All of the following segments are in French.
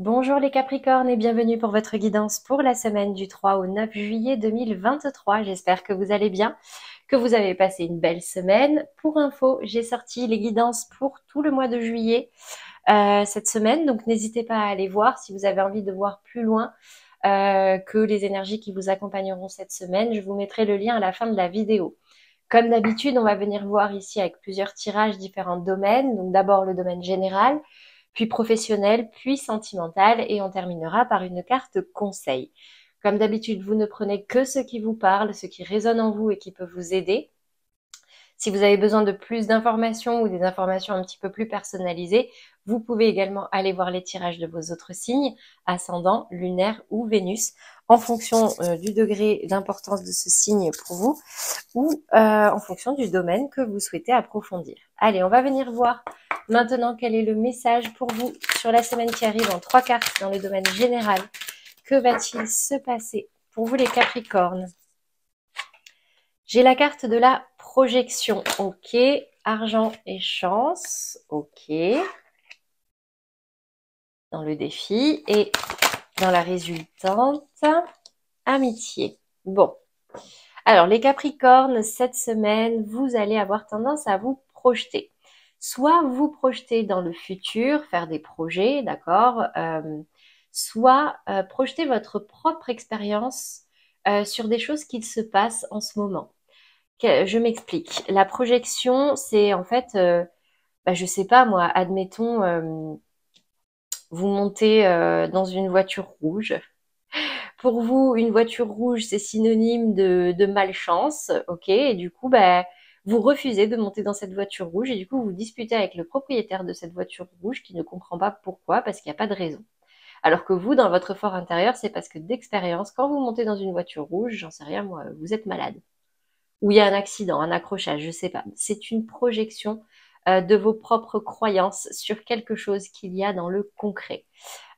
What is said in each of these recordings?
Bonjour les Capricornes et bienvenue pour votre guidance pour la semaine du 3 au 9 juillet 2023. J'espère que vous allez bien, que vous avez passé une belle semaine. Pour info, j'ai sorti les guidances pour tout le mois de juillet cette semaine, donc n'hésitez pas à aller voir si vous avez envie de voir plus loin que les énergies qui vous accompagneront cette semaine. Je vous mettrai le lien à la fin de la vidéo. Comme d'habitude, on va venir voir ici avec plusieurs tirages différents domaines. Donc d'abord le domaine général, puis professionnel, puis sentimental, et on terminera par une carte conseil. Comme d'habitude, vous ne prenez que ce qui vous parle, ce qui résonne en vous et qui peut vous aider. Si vous avez besoin de plus d'informations ou des informations un petit peu plus personnalisées, vous pouvez également aller voir les tirages de vos autres signes, ascendant, lunaire ou Vénus, en fonction du degré d'importance de ce signe pour vous ou en fonction du domaine que vous souhaitez approfondir. Allez, on va venir voir maintenant quel est le message pour vous sur la semaine qui arrive en 3 cartes dans le domaine général. Que va-t-il se passer pour vous les Capricornes? J'ai la carte de la projection, ok. Argent et chance, ok. Dans le défi et dans la résultante, amitié. Bon, alors les Capricornes, cette semaine, vous allez avoir tendance à vous projeter. Soit vous projeter dans le futur, faire des projets, d'accord, soit projeter votre propre expérience sur des choses qui se passent en ce moment. Je m'explique. La projection, c'est en fait, je sais pas moi, admettons, vous montez dans une voiture rouge. Pour vous, une voiture rouge, c'est synonyme de malchance, ok? Et du coup, vous refusez de monter dans cette voiture rouge et du coup, vous disputez avec le propriétaire de cette voiture rouge qui ne comprend pas pourquoi, parce qu'il n'y a pas de raison. Alors que vous, dans votre fort intérieur, c'est parce que d'expérience, quand vous montez dans une voiture rouge, j'en sais rien moi, vous êtes malade. Ou il y a un accident, un accrochage, je sais pas. C'est une projection de vos propres croyances sur quelque chose qu'il y a dans le concret.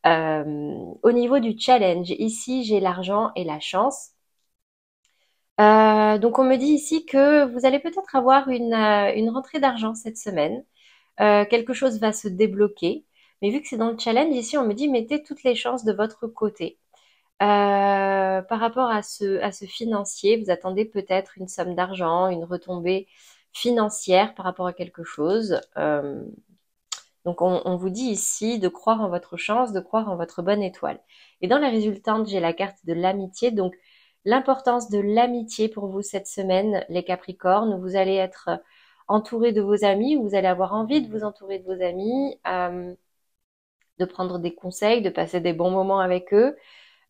Au niveau du challenge, ici j'ai l'argent et la chance. Donc on me dit ici que vous allez peut-être avoir une rentrée d'argent cette semaine. Quelque chose va se débloquer. Mais vu que c'est dans le challenge, ici on me dit mettez toutes les chances de votre côté. Par rapport à ce financier, vous attendez peut-être une somme d'argent, une retombée financière par rapport à quelque chose. Donc on vous dit ici de croire en votre chance, de croire en votre bonne étoile. Et dans la résultante, j'ai la carte de l'amitié. Donc l'importance de l'amitié pour vous cette semaine, les Capricornes. Vous allez être entouré de vos amis, vous allez avoir envie de vous entourer de vos amis, de prendre des conseils, de passer des bons moments avec eux,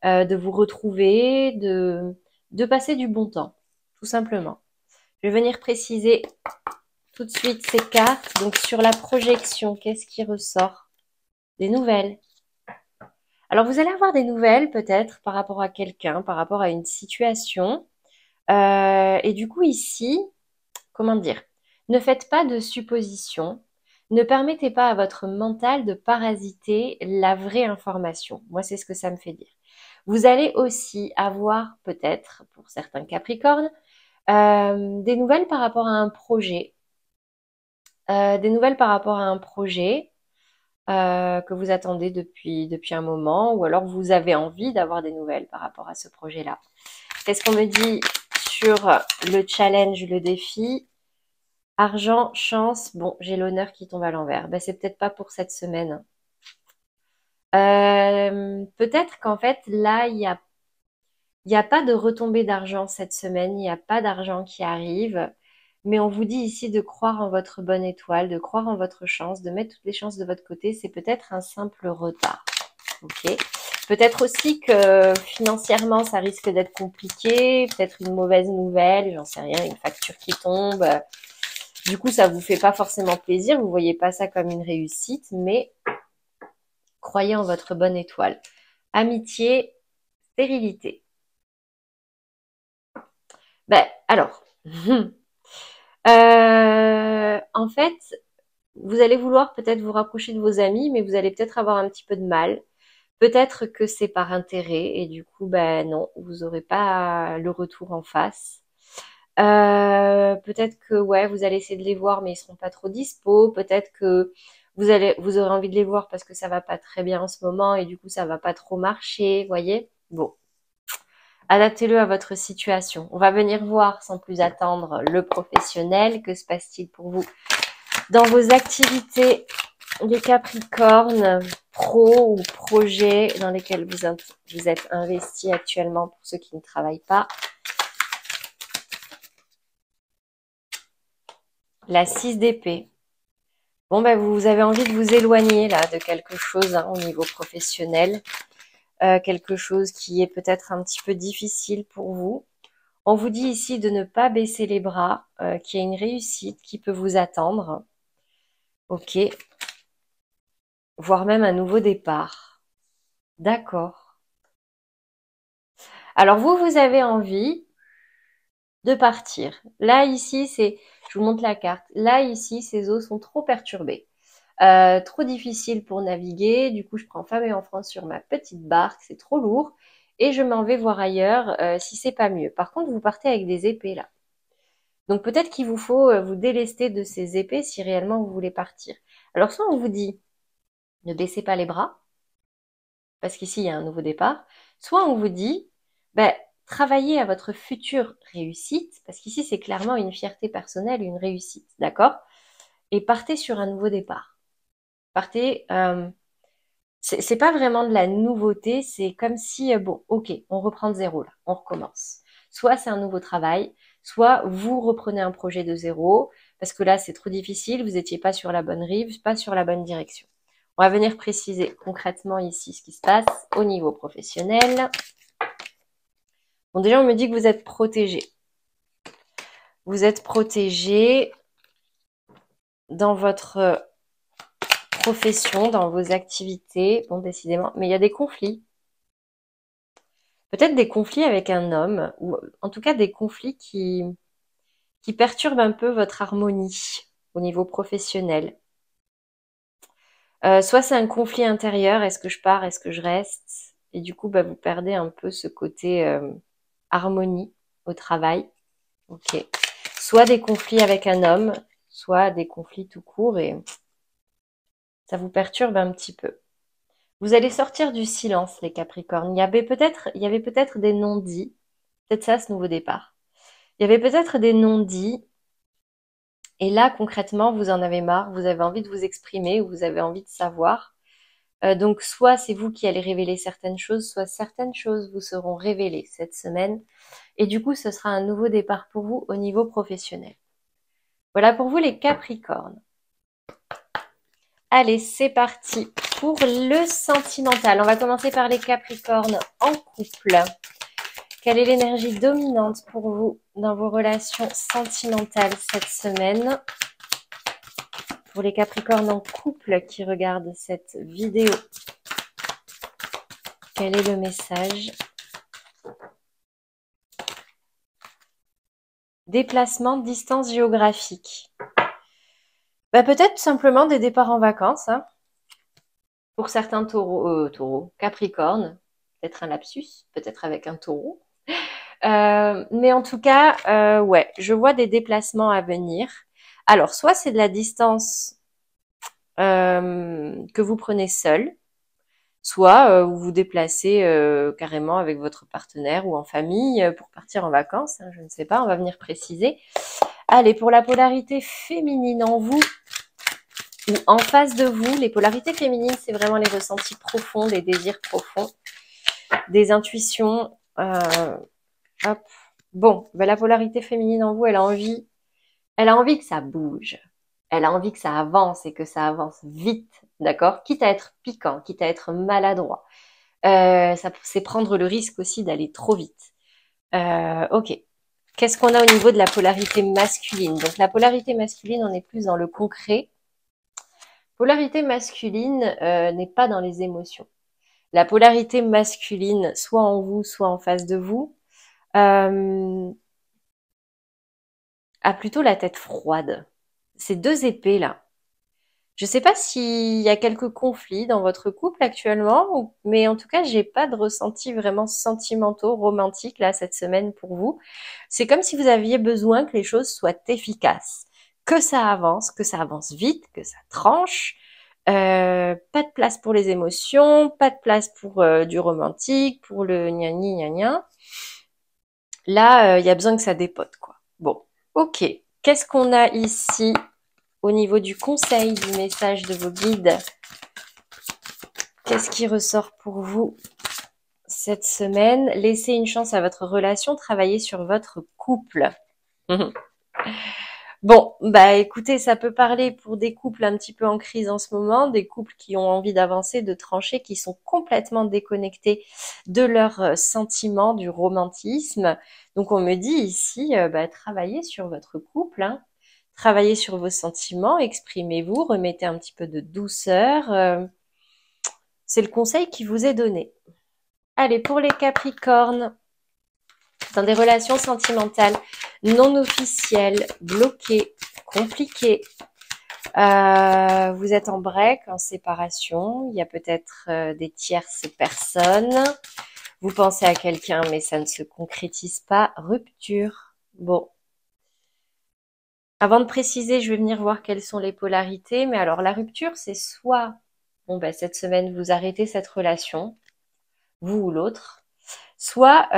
de vous retrouver, de passer du bon temps, tout simplement. Je vais venir préciser tout de suite ces cartes. Donc sur la projection, qu'est-ce qui ressort? Des nouvelles. Alors vous allez avoir des nouvelles peut-être par rapport à quelqu'un, par rapport à une situation. Et du coup ici, comment dire? Ne faites pas de suppositions. Ne permettez pas à votre mental de parasiter la vraie information. Moi, c'est ce que ça me fait dire. Vous allez aussi avoir peut-être, pour certains Capricornes, des nouvelles par rapport à un projet. Des nouvelles par rapport à un projet que vous attendez depuis un moment, ou alors vous avez envie d'avoir des nouvelles par rapport à ce projet-là. Qu'est-ce qu'on me dit sur le challenge, le défi? Argent, chance, bon, j'ai l'honneur qui tombe à l'envers. Ben, c'est peut-être pas pour cette semaine. Peut-être qu'en fait, là, il y a pas de retombée d'argent cette semaine, il n'y a pas d'argent qui arrive, mais on vous dit ici de croire en votre bonne étoile, de croire en votre chance, de mettre toutes les chances de votre côté. C'est peut-être un simple retard. Ok. Peut-être aussi que financièrement, ça risque d'être compliqué, peut-être une mauvaise nouvelle, j'en sais rien, une facture qui tombe. Du coup, ça vous fait pas forcément plaisir, vous voyez pas ça comme une réussite, mais croyez en votre bonne étoile. Amitié, stérilité. Ben, alors, en fait, vous allez vouloir peut-être vous rapprocher de vos amis, mais vous allez peut-être avoir un petit peu de mal. Peut-être que c'est par intérêt et du coup, ben non, vous n'aurez pas le retour en face. Peut-être que ouais, vous allez essayer de les voir, mais ils seront pas trop dispo. Peut-être que Vous aurez envie de les voir parce que ça va pas très bien en ce moment et du coup, ça va pas trop marcher, voyez? Bon. Adaptez-le à votre situation. On va venir voir sans plus attendre le professionnel. Que se passe-t-il pour vous dans vos activités, les Capricornes, pro ou projets dans lesquels vous êtes investis actuellement pour ceux qui ne travaillent pas. La 6 d'épée. Bon, ben, vous avez envie de vous éloigner là de quelque chose au niveau professionnel. Quelque chose qui est peut-être un petit peu difficile pour vous. On vous dit ici de ne pas baisser les bras, qu'il y a une réussite qui peut vous attendre. Ok. Voire même un nouveau départ. D'accord. Alors vous avez envie de partir. Là, ici, je vous montre la carte. Là, ici, ces eaux sont trop perturbées. Trop difficile pour naviguer. Du coup, je prends femme et enfant sur ma petite barque. C'est trop lourd. Et je m'en vais voir ailleurs si c'est pas mieux. Par contre, vous partez avec des épées là. Donc peut-être qu'il vous faut vous délester de ces épées si réellement vous voulez partir. Alors soit on vous dit ne baissez pas les bras, parce qu'ici il y a un nouveau départ, soit on vous dit ben, travaillez à votre future réussite, parce qu'ici c'est clairement une fierté personnelle, une réussite, d'accord? Et partez sur un nouveau départ. Partez, c'est pas vraiment de la nouveauté, c'est comme si, bon, ok, on reprend de zéro là, on recommence. Soit c'est un nouveau travail, soit vous reprenez un projet de zéro, parce que là c'est trop difficile, vous n'étiez pas sur la bonne rive, pas sur la bonne direction. On va venir préciser concrètement ici ce qui se passe au niveau professionnel. Bon, déjà on me dit que vous êtes protégé. Vous êtes protégé dans votre profession, dans vos activités, bon décidément, mais il y a des conflits. Peut-être des conflits avec un homme, ou en tout cas des conflits qui perturbent un peu votre harmonie au niveau professionnel. Soit c'est un conflit intérieur, est-ce que je pars, est-ce que je reste? Et du coup, bah, vous perdez un peu ce côté harmonie au travail. Ok. Soit des conflits avec un homme, soit des conflits tout court et ça vous perturbe un petit peu. Vous allez sortir du silence, les Capricornes. Il y avait peut-être des non-dits. Peut-être ça, ce nouveau départ. Il y avait peut-être des non-dits. Et là, concrètement, vous en avez marre. Vous avez envie de vous exprimer ou vous avez envie de savoir. Donc, soit c'est vous qui allez révéler certaines choses, soit certaines choses vous seront révélées cette semaine. Et du coup, ce sera un nouveau départ pour vous au niveau professionnel. Voilà pour vous, les Capricornes. Allez, c'est parti pour le sentimental. On va commencer par les Capricornes en couple. Quelle est l'énergie dominante pour vous dans vos relations sentimentales cette semaine? Pour les Capricornes en couple qui regardent cette vidéo, quel est le message? Déplacement, distance géographique. Bah, peut-être simplement des départs en vacances. Hein. Pour certains Capricornes, peut-être un lapsus, peut-être avec un taureau. Mais en tout cas, ouais, je vois des déplacements à venir. Alors, soit c'est de la distance que vous prenez seul, soit vous vous déplacez carrément avec votre partenaire ou en famille pour partir en vacances. Hein, je ne sais pas, on va venir préciser. Allez, pour la polarité féminine en vous ou en face de vous, les polarités féminines, c'est vraiment les ressentis profonds, les désirs profonds, des intuitions. Hop. Bon, ben la polarité féminine en vous, elle a envie que ça bouge. Elle a envie que ça avance et que ça avance vite, d'accord? Quitte à être piquant, quitte à être maladroit. C'est prendre le risque aussi d'aller trop vite. Ok. Qu'est-ce qu'on a au niveau de la polarité masculine? Donc la polarité masculine, on est plus dans le concret. Polarité masculine n'est pas dans les émotions. La polarité masculine, soit en vous, soit en face de vous, a plutôt la tête froide. Ces deux épées là. Je ne sais pas s'il y a quelques conflits dans votre couple actuellement, mais en tout cas, j'ai pas de ressenti vraiment sentimentaux, romantiques là cette semaine pour vous. C'est comme si vous aviez besoin que les choses soient efficaces, que ça avance vite, que ça tranche. Pas de place pour les émotions, pas de place pour du romantique, pour le gna gna gna gna. Là, il y a besoin que ça dépote, quoi. Bon, ok. Qu'est-ce qu'on a ici au niveau du conseil, du message de vos guides? Qu'est-ce qui ressort pour vous cette semaine? Laissez une chance à votre relation, travaillez sur votre couple. Bon, bah écoutez, ça peut parler pour des couples un petit peu en crise en ce moment, des couples qui ont envie d'avancer, de trancher, qui sont complètement déconnectés de leurs sentiments, du romantisme. Donc on me dit ici, bah, travaillez sur votre couple, hein. Travaillez sur vos sentiments, exprimez-vous, remettez un petit peu de douceur. C'est le conseil qui vous est donné. Allez, pour les Capricornes, dans des relations sentimentales non officielles, bloquées, compliquées, vous êtes en break, en séparation, il y a peut-être des tierces personnes, vous pensez à quelqu'un mais ça ne se concrétise pas, rupture. Bon, avant de préciser, je vais venir voir quelles sont les polarités, mais alors la rupture c'est soit, bon bah cette semaine vous arrêtez cette relation, vous ou l'autre, soit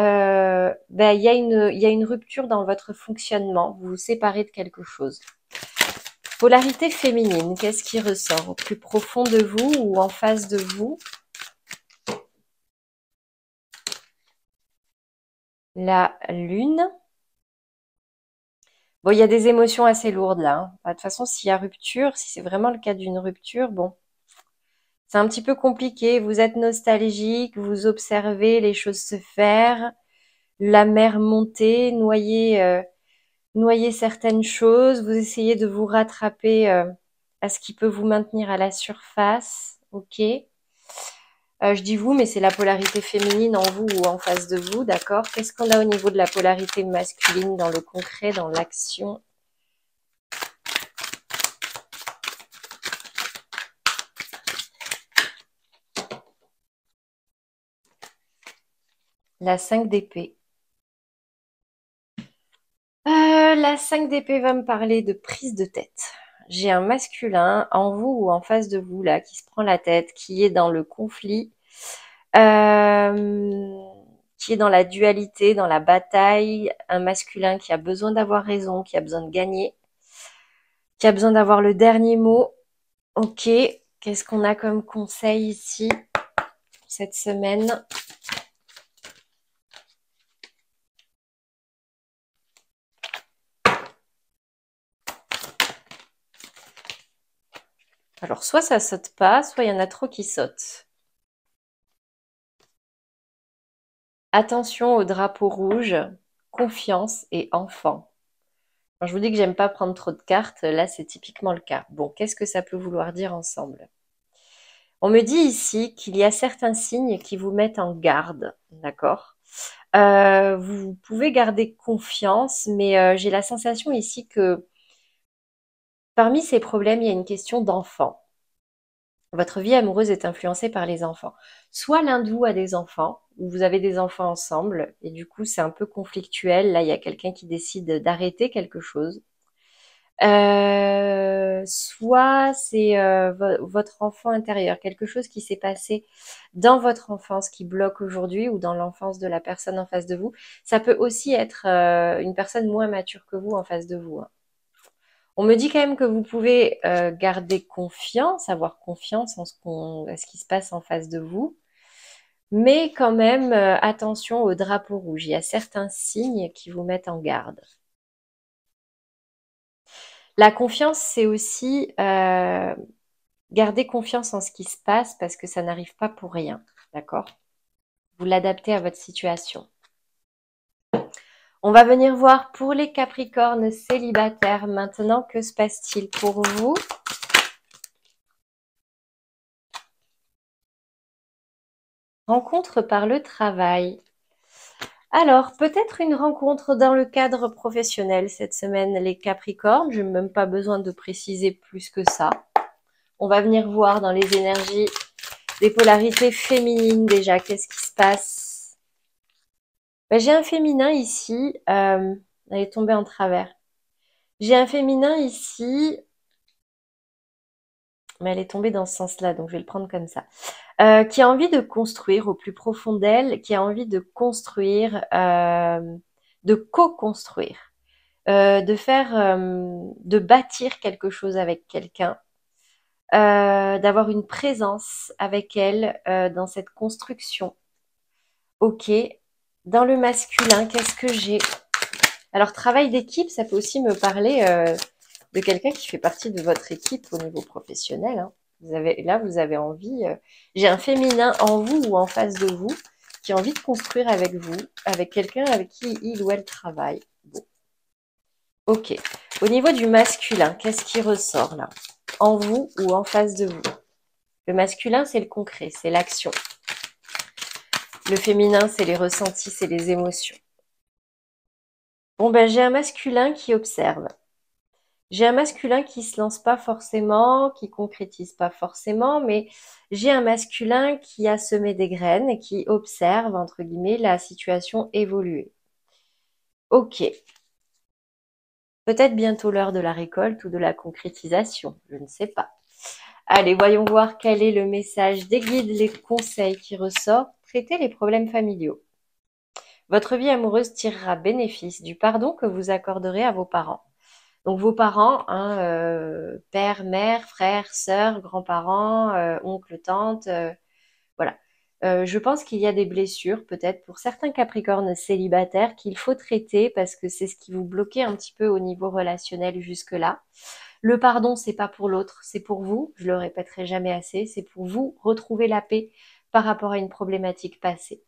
bah, il y a une rupture dans votre fonctionnement, vous vous séparez de quelque chose. Polarité féminine, qu'est-ce qui ressort au plus profond de vous ou en face de vous? La lune. Bon, il y a des émotions assez lourdes là, hein. De toute façon, s'il y a rupture, si c'est vraiment le cas d'une rupture, bon, c'est un petit peu compliqué. Vous êtes nostalgique, vous observez les choses se faire, la mer monter, noyer certaines choses, vous essayez de vous rattraper à ce qui peut vous maintenir à la surface, ok. Je dis vous, mais c'est la polarité féminine en vous ou en face de vous, d'accord? Qu'est-ce qu'on a au niveau de la polarité masculine dans le concret, dans l'action? La 5 d'épée. La 5 d'épée va me parler de prise de tête. J'ai un masculin en vous ou en face de vous, là, qui se prend la tête, qui est dans le conflit, qui est dans la dualité, dans la bataille, un masculin qui a besoin d'avoir raison, qui a besoin de gagner, qui a besoin d'avoir le dernier mot. Ok, qu'est-ce qu'on a comme conseil ici cette semaine? Alors, soit ça saute pas, soit il y en a trop qui sautent. Attention au drapeau rouge, confiance et enfant. Quand je vous dis que j'aime pas prendre trop de cartes, là c'est typiquement le cas. Bon, qu'est-ce que ça peut vouloir dire ensemble? On me dit ici qu'il y a certains signes qui vous mettent en garde, d'accord? Vous pouvez garder confiance, mais j'ai la sensation ici que parmi ces problèmes, il y a une question d'enfant. Votre vie amoureuse est influencée par les enfants. Soit l'un de vous a des enfants, ou vous avez des enfants ensemble, et du coup c'est un peu conflictuel. Là, il y a quelqu'un qui décide d'arrêter quelque chose. Soit c'est votre enfant intérieur, quelque chose qui s'est passé dans votre enfance qui bloque aujourd'hui ou dans l'enfance de la personne en face de vous. Ça peut aussi être une personne moins mature que vous en face de vous, hein. On me dit quand même que vous pouvez garder confiance, avoir confiance en à ce qui se passe en face de vous, mais quand même attention au drapeau rouge. Il y a certains signes qui vous mettent en garde. La confiance, c'est aussi garder confiance en ce qui se passe parce que ça n'arrive pas pour rien, d'accord? Vous l'adaptez à votre situation. On va venir voir pour les Capricornes célibataires maintenant, que se passe-t-il pour vous? Rencontre par le travail. Alors, peut-être une rencontre dans le cadre professionnel cette semaine, les Capricornes. Je n'ai même pas besoin de préciser plus que ça. On va venir voir dans les énergies des polarités féminines déjà. Qu'est-ce qui se passe? Ben, j'ai un féminin ici. Elle est tombée en travers. J'ai un féminin ici mais elle est tombée dans ce sens-là, donc je vais le prendre comme ça. Qui a envie de construire au plus profond d'elle, qui a envie de construire, de co-construire, de bâtir quelque chose avec quelqu'un, d'avoir une présence avec elle dans cette construction. Ok. Dans le masculin, qu'est-ce que j'ai? Alors, travail d'équipe, ça peut aussi me parler de quelqu'un qui fait partie de votre équipe au niveau professionnel, hein. Vous avez envie. J'ai un féminin en vous ou en face de vous qui a envie de construire avec vous, avec quelqu'un avec qui il ou elle travaille. Bon. Ok. Au niveau du masculin, qu'est-ce qui ressort là? En vous ou en face de vous? Le masculin, c'est le concret, c'est l'action. Le féminin, c'est les ressentis, c'est les émotions. Bon, ben, j'ai un masculin qui observe. J'ai un masculin qui se lance pas forcément, qui concrétise pas forcément, mais j'ai un masculin qui a semé des graines et qui observe, entre guillemets, la situation évoluer. Ok. Peut-être bientôt l'heure de la récolte ou de la concrétisation, je ne sais pas. Allez, voyons voir quel est le message des guides, les conseils qui ressortent. Traitez les problèmes familiaux. Votre vie amoureuse tirera bénéfice du pardon que vous accorderez à vos parents. Donc vos parents, hein, père, mère, frère, sœur, grands-parents, oncle, tante, voilà. Je pense qu'il y a des blessures, peut-être pour certains Capricornes célibataires, qu'il faut traiter parce que c'est ce qui vous bloquait un petit peu au niveau relationnel jusque-là. Le pardon, c'est pas pour l'autre, c'est pour vous. Je le répéterai jamais assez. C'est pour vous retrouver la paix par rapport à une problématique passée.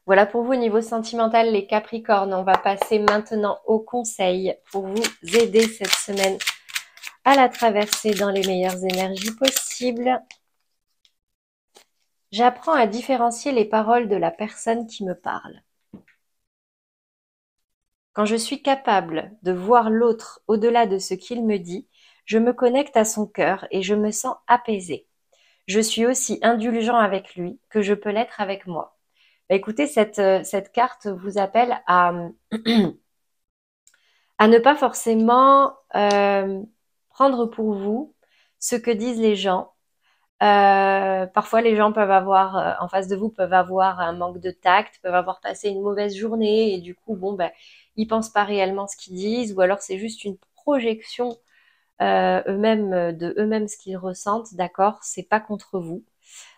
Voilà pour vous au niveau sentimental, les Capricornes. On va passer maintenant au conseil pour vous aider cette semaine à la traverser dans les meilleures énergies possibles. J'apprends à différencier les paroles de la personne qui me parle. Quand je suis capable de voir l'autre au-delà de ce qu'il me dit, je me connecte à son cœur et je me sens apaisée. Je suis aussi indulgent avec lui que je peux l'être avec moi. Bah, écoutez, cette carte vous appelle à ne pas forcément prendre pour vous ce que disent les gens. Parfois, les gens peuvent avoir, en face de vous, peuvent avoir un manque de tact, peuvent avoir passé une mauvaise journée et du coup, bon, ben, ils pensent pas réellement ce qu'ils disent, ou alors c'est juste une projection de eux-mêmes ce qu'ils ressentent, d'accord? C'est pas contre vous.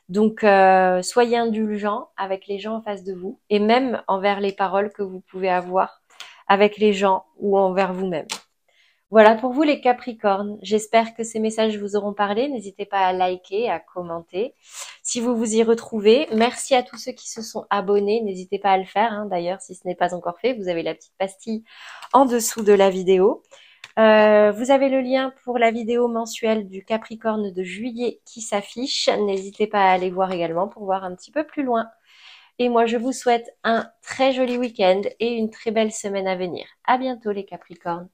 Donc, soyez indulgents avec les gens en face de vous et même envers les paroles que vous pouvez avoir avec les gens ou envers vous-même. Voilà pour vous les Capricornes. J'espère que ces messages vous auront parlé. N'hésitez pas à liker, à commenter. Si vous vous y retrouvez, merci à tous ceux qui se sont abonnés. N'hésitez pas à le faire, hein. D'ailleurs, si ce n'est pas encore fait, vous avez la petite pastille en dessous de la vidéo. Vous avez le lien pour la vidéo mensuelle du Capricorne de juillet qui s'affiche. N'hésitez pas à aller voir également pour voir un petit peu plus loin. Et moi, je vous souhaite un très joli week-end et une très belle semaine à venir. À bientôt les Capricornes.